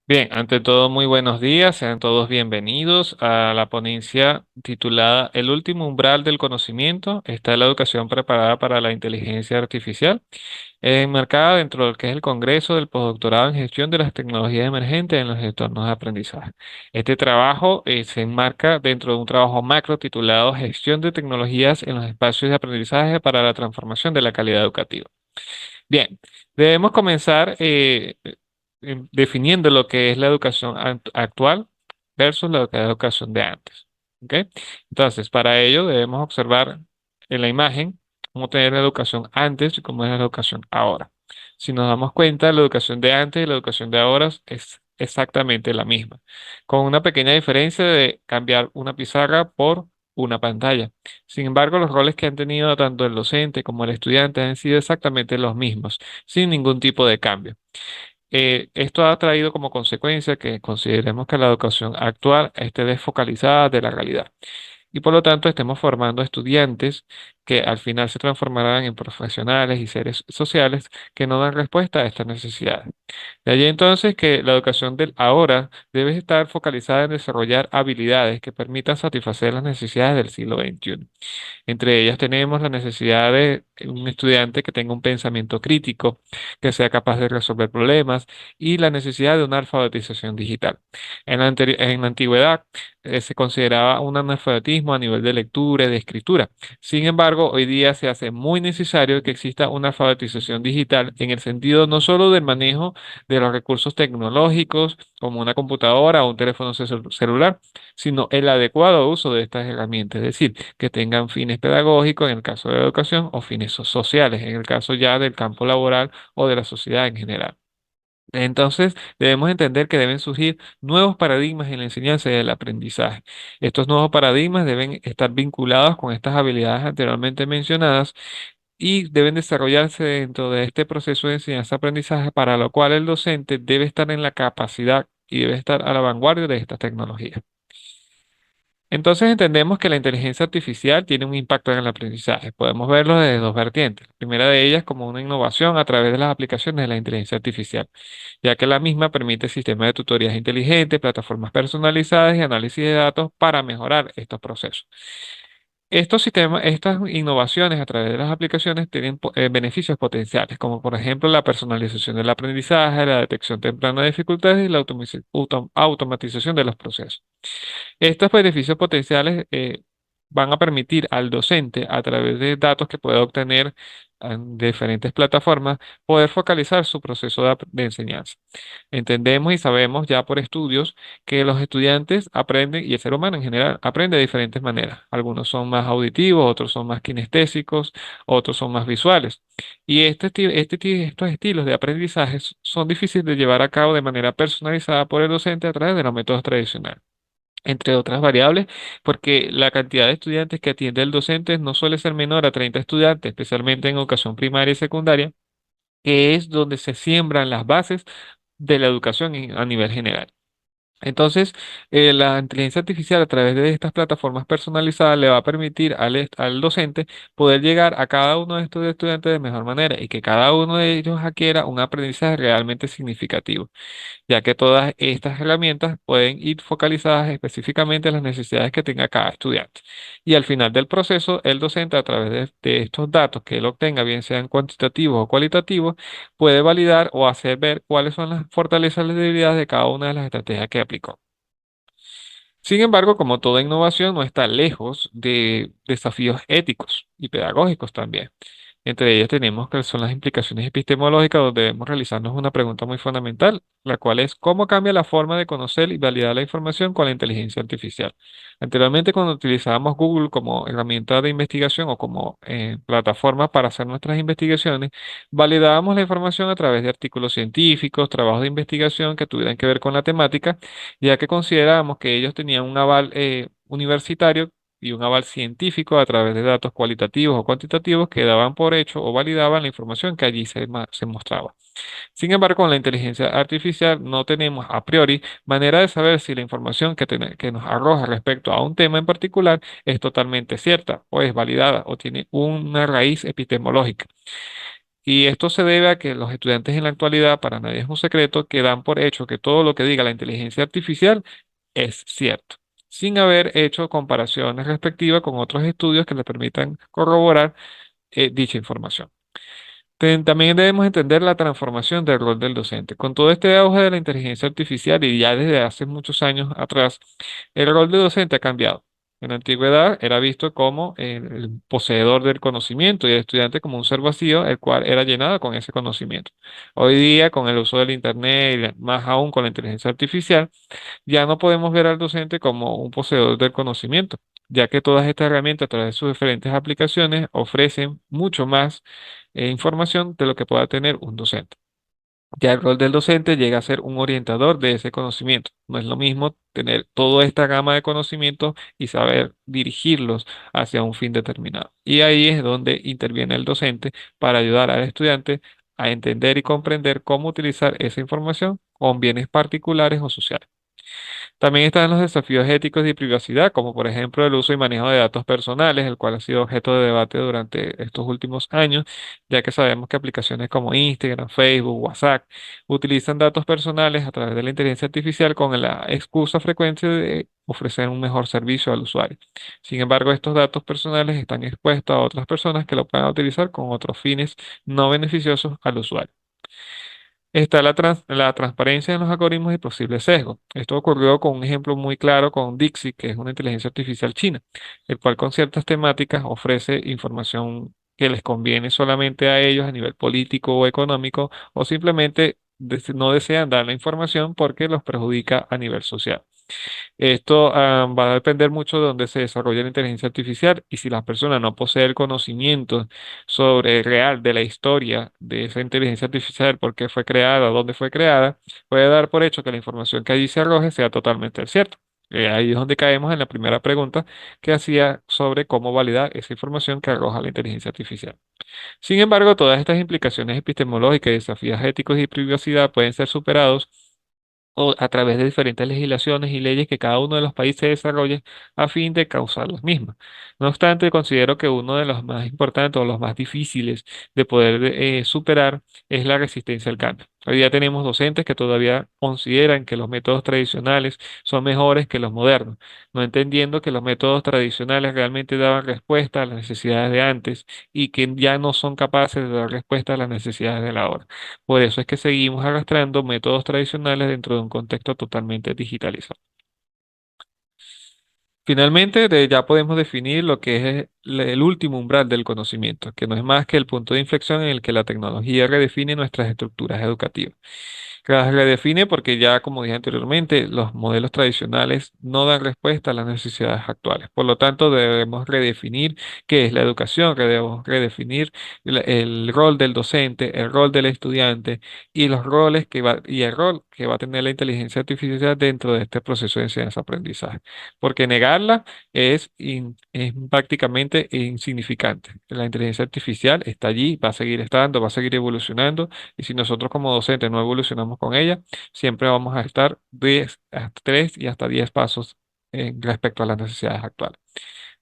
Bien, ante todo, muy buenos días, sean todos bienvenidos a la ponencia titulada El último umbral del conocimiento. Está la educación preparada para la inteligencia artificial, enmarcada dentro de lo que es el Congreso del Postdoctorado en Gestión de las Tecnologías Emergentes en los Entornos de Aprendizaje. Este trabajo se enmarca dentro de un trabajo macro titulado Gestión de Tecnologías en los Espacios de Aprendizaje para la Transformación de la Calidad Educativa. Bien, debemos comenzar definiendo lo que es la educación actual versus la educación de antes. ¿Ok? Entonces, para ello debemos observar en la imagen cómo tener la educación antes y cómo es la educación ahora. Si nos damos cuenta, la educación de antes y la educación de ahora es exactamente la misma, con una pequeña diferencia de cambiar una pizarra por una pantalla. Sin embargo, los roles que han tenido tanto el docente como el estudiante han sido exactamente los mismos, sin ningún tipo de cambio. Esto ha traído como consecuencia que consideremos que la educación actual esté desfocalizada de la realidad y por lo tanto estemos formando estudiantes que al final se transformarán en profesionales y seres sociales que no dan respuesta a estas necesidades. De allí entonces que la educación del ahora debe estar focalizada en desarrollar habilidades que permitan satisfacer las necesidades del siglo XXI. Entre ellas tenemos la necesidad de un estudiante que tenga un pensamiento crítico, que sea capaz de resolver problemas y la necesidad de una alfabetización digital. En la antigüedad se consideraba un analfabetismo a nivel de lectura y de escritura. Sin embargo, hoy día se hace muy necesario que exista una alfabetización digital en el sentido no solo del manejo de los recursos tecnológicos como una computadora o un teléfono celular, sino el adecuado uso de estas herramientas, es decir, que tengan fines pedagógicos en el caso de la educación o fines sociales en el caso ya del campo laboral o de la sociedad en general. Entonces, debemos entender que deben surgir nuevos paradigmas en la enseñanza y el aprendizaje. Estos nuevos paradigmas deben estar vinculados con estas habilidades anteriormente mencionadas y deben desarrollarse dentro de este proceso de enseñanza-aprendizaje, para lo cual el docente debe estar en la capacidad y debe estar a la vanguardia de estas tecnologías. Entonces entendemos que la inteligencia artificial tiene un impacto en el aprendizaje. Podemos verlo desde dos vertientes. La primera de ellas como una innovación a través de las aplicaciones de la inteligencia artificial, ya que la misma permite sistemas de tutorías inteligentes, plataformas personalizadas y análisis de datos para mejorar estos procesos. Estos sistemas, estas innovaciones a través de las aplicaciones tienen beneficios potenciales, como por ejemplo la personalización del aprendizaje, la detección temprana de dificultades y la automatización de los procesos. Estos beneficios potenciales van a permitir al docente, a través de datos que pueda obtener de diferentes plataformas, poder focalizar su proceso de enseñanza. Entendemos y sabemos ya por estudios que los estudiantes aprenden, y el ser humano en general, aprende de diferentes maneras. Algunos son más auditivos, otros son más kinestésicos, otros son más visuales. Y estos estilos de aprendizaje son difíciles de llevar a cabo de manera personalizada por el docente a través de los métodos tradicionales, entre otras variables, porque la cantidad de estudiantes que atiende el docente no suele ser menor a 30 estudiantes, especialmente en educación primaria y secundaria, que es donde se siembran las bases de la educación a nivel general. Entonces, la inteligencia artificial a través de estas plataformas personalizadas le va a permitir al docente poder llegar a cada uno de estos estudiantes de mejor manera y que cada uno de ellos adquiera un aprendizaje realmente significativo, ya que todas estas herramientas pueden ir focalizadas específicamente en las necesidades que tenga cada estudiante. Y al final del proceso, el docente, a través de estos datos que él obtenga, bien sean cuantitativos o cualitativos, puede validar o hacer ver cuáles son las fortalezas y las debilidades de cada una de las estrategias que aplicó. Sin embargo, como toda innovación, no está lejos de desafíos éticos y pedagógicos también. Entre ellas tenemos que son las implicaciones epistemológicas, donde debemos realizarnos una pregunta muy fundamental, la cual es cómo cambia la forma de conocer y validar la información con la inteligencia artificial. Anteriormente, cuando utilizábamos Google como herramienta de investigación o como plataforma para hacer nuestras investigaciones, validábamos la información a través de artículos científicos, trabajos de investigación que tuvieran que ver con la temática, ya que considerábamos que ellos tenían un aval universitario y un aval científico a través de datos cualitativos o cuantitativos que daban por hecho o validaban la información que allí se mostraba. Sin embargo, con la inteligencia artificial no tenemos a priori manera de saber si la información que nos arroja respecto a un tema en particular es totalmente cierta o es validada o tiene una raíz epistemológica. Y esto se debe a que los estudiantes en la actualidad, para nadie es un secreto, que dan por hecho que todo lo que diga la inteligencia artificial es cierto, sin haber hecho comparaciones respectivas con otros estudios que les permitan corroborar dicha información. También debemos entender la transformación del rol del docente. Con todo este auge de la inteligencia artificial y ya desde hace muchos años atrás, el rol del docente ha cambiado. En la antigüedad era visto como el poseedor del conocimiento y el estudiante como un ser vacío, el cual era llenado con ese conocimiento. Hoy día, con el uso del Internet y más aún con la inteligencia artificial, ya no podemos ver al docente como un poseedor del conocimiento, ya que todas estas herramientas a través de sus diferentes aplicaciones ofrecen mucho más información de lo que pueda tener un docente. Ya el rol del docente llega a ser un orientador de ese conocimiento. No es lo mismo tener toda esta gama de conocimientos y saber dirigirlos hacia un fin determinado. Y ahí es donde interviene el docente para ayudar al estudiante a entender y comprender cómo utilizar esa información con bienes particulares o sociales. También están los desafíos éticos y privacidad, como por ejemplo el uso y manejo de datos personales, el cual ha sido objeto de debate durante estos últimos años, ya que sabemos que aplicaciones como Instagram, Facebook, WhatsApp utilizan datos personales a través de la inteligencia artificial con la excusa frecuente de ofrecer un mejor servicio al usuario. Sin embargo, estos datos personales están expuestos a otras personas que lo puedan utilizar con otros fines no beneficiosos al usuario. Está la transparencia en los algoritmos y posibles sesgos. Esto ocurrió con un ejemplo muy claro con Dixie, que es una inteligencia artificial china, el cual con ciertas temáticas ofrece información que les conviene solamente a ellos a nivel político o económico, o simplemente no desean dar la información porque los perjudica a nivel social. Esto va a depender mucho de dónde se desarrolle la inteligencia artificial y si las personas no poseen el conocimiento sobre real de la historia de esa inteligencia artificial, por qué fue creada, dónde fue creada, puede dar por hecho que la información que allí se arroje sea totalmente cierta. Ahí es donde caemos en la primera pregunta que hacía sobre cómo validar esa información que arroja la inteligencia artificial. Sin embargo, todas estas implicaciones epistemológicas y desafíos éticos y privacidad pueden ser superados o a través de diferentes legislaciones y leyes que cada uno de los países desarrolle a fin de causar las mismas. No obstante, considero que uno de los más importantes o los más difíciles de poder superar es la resistencia al cambio. Hoy día tenemos docentes que todavía consideran que los métodos tradicionales son mejores que los modernos, no entendiendo que los métodos tradicionales realmente daban respuesta a las necesidades de antes y que ya no son capaces de dar respuesta a las necesidades de la hora. Por eso es que seguimos arrastrando métodos tradicionales dentro de un contexto totalmente digitalizado. Finalmente, ya podemos definir lo que es el último umbral del conocimiento, que no es más que el punto de inflexión en el que la tecnología redefine nuestras estructuras educativas. Las redefine porque ya, como dije anteriormente, los modelos tradicionales no dan respuesta a las necesidades actuales. Por lo tanto, debemos redefinir qué es la educación, debemos redefinir el rol del docente, el rol del estudiante y los roles y el rol que va a tener la inteligencia artificial dentro de este proceso de enseñanza-aprendizaje. Porque negarla es prácticamente insignificante. La inteligencia artificial está allí, va a seguir estando, va a seguir evolucionando y si nosotros como docentes no evolucionamos con ella, siempre vamos a estar 10, hasta 3 y hasta 10 pasos respecto a las necesidades actuales.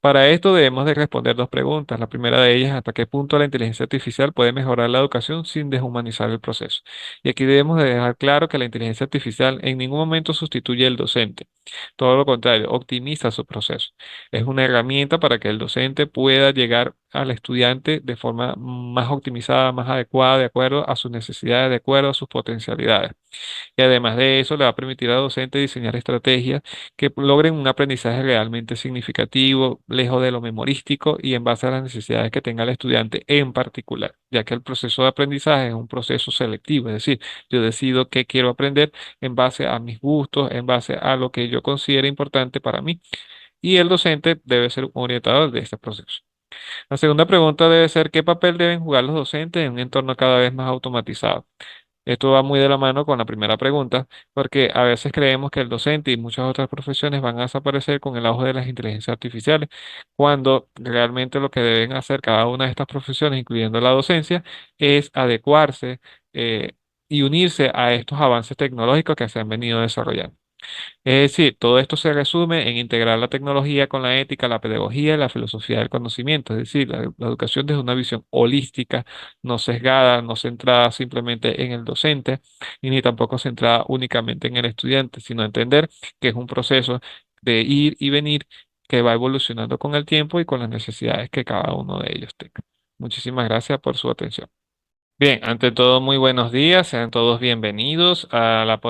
Para esto debemos de responder dos preguntas. La primera de ellas, ¿hasta qué punto la inteligencia artificial puede mejorar la educación sin deshumanizar el proceso? Y aquí debemos de dejar claro que la inteligencia artificial en ningún momento sustituye al docente. Todo lo contrario, optimiza su proceso. Es una herramienta para que el docente pueda llegar al estudiante de forma más optimizada, más adecuada, de acuerdo a sus necesidades, de acuerdo a sus potencialidades. Y además de eso, le va a permitir al docente diseñar estrategias que logren un aprendizaje realmente significativo, lejos de lo memorístico y en base a las necesidades que tenga el estudiante en particular, ya que el proceso de aprendizaje es un proceso selectivo, es decir, yo decido qué quiero aprender en base a mis gustos, en base a lo que yo considero importante para mí. Y el docente debe ser un orientador de este proceso. La segunda pregunta debe ser, ¿qué papel deben jugar los docentes en un entorno cada vez más automatizado? Esto va muy de la mano con la primera pregunta, porque a veces creemos que el docente y muchas otras profesiones van a desaparecer con el auge de las inteligencias artificiales, cuando realmente lo que deben hacer cada una de estas profesiones, incluyendo la docencia, es adecuarse y unirse a estos avances tecnológicos que se han venido desarrollando. Sí, todo esto se resume en integrar la tecnología con la ética, la pedagogía y la filosofía del conocimiento, es decir, la educación desde una visión holística, no sesgada, no centrada simplemente en el docente y ni tampoco centrada únicamente en el estudiante, sino entender que es un proceso de ir y venir que va evolucionando con el tiempo y con las necesidades que cada uno de ellos tenga. Muchísimas gracias por su atención. Bien, ante todo, muy buenos días, sean todos bienvenidos a la